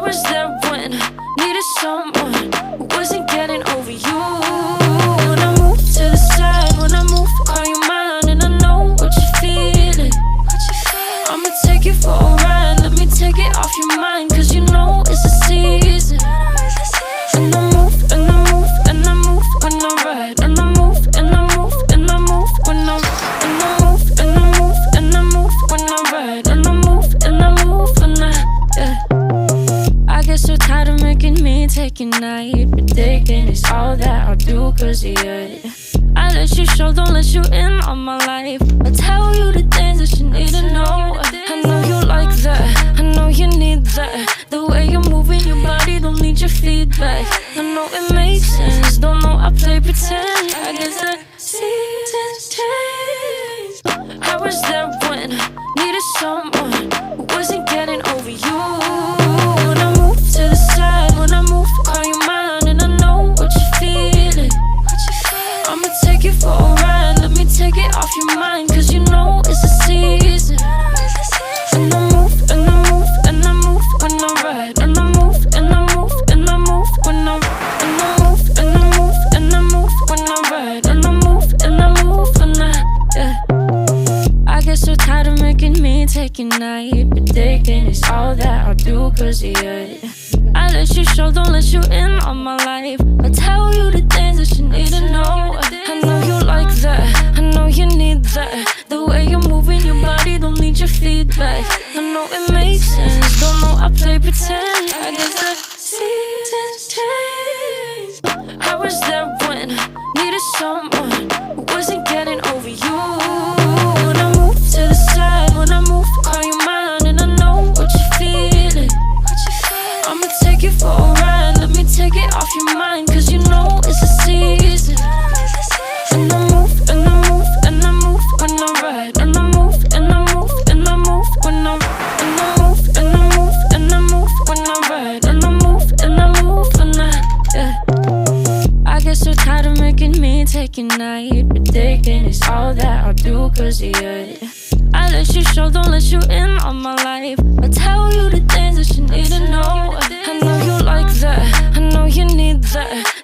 was there when needed someone who wasn't getting over you. When I move to the side, when I move, call you mine, and I know what you're feeling. I'ma take you for a ride, let me take it off your mind, cause you know it's a season. And I move, and I move, and I move when I ride, and I move, and I move, and I move when I move, and I move, and I move when I ride, and I move, and I move when I get so tired of making me take your night, predicting it's all that I'll do cause of you. I let you show, don't let you in on my life. I tell you the things that you need to know. I know you like that, I know you need that. The way you're moving your body, don't need your feedback. I know it makes sense, don't know I play pretend. I guess the seasons change. I was there when needed someone who wasn't getting over you. When I move to the side, when I move, call you mine, and I know what you're feeling. I'ma take you for a ride, let me take it off your mind, cause you know it's a season. And I move, and I move, and I move when I ride, and I move, and I move, and I move when I move, and I move, and I move when I ride, and I move, and I move when I get so tired of making me take your night, predicting it's all that I'll do cause of you. I let you show, don't let you in on my life. I tell you the things that you need to know. I know you like that, I know you need that. The way you're moving your body, don't need your feedback. I know it makes sense, don't know I play pretend. I guess the seasons change. I was there when needed someone who wasn't getting over you. When I move to the side, when I move, call you mine, and I know what you're feeling. I'ma take you for a ride, let me take it off your mind, cause you know it's a season. And I move, and I move, and I move when I ride, and I move, and I move, and I move when I move, and I move, and I move when I ride, and I move, and I move when I get so tired of making me take your night, predicting it's all that I'll do cause of you. I let you show, don't let you in on my life. I tell you the things that you need to know. I know you like that, I know you need that.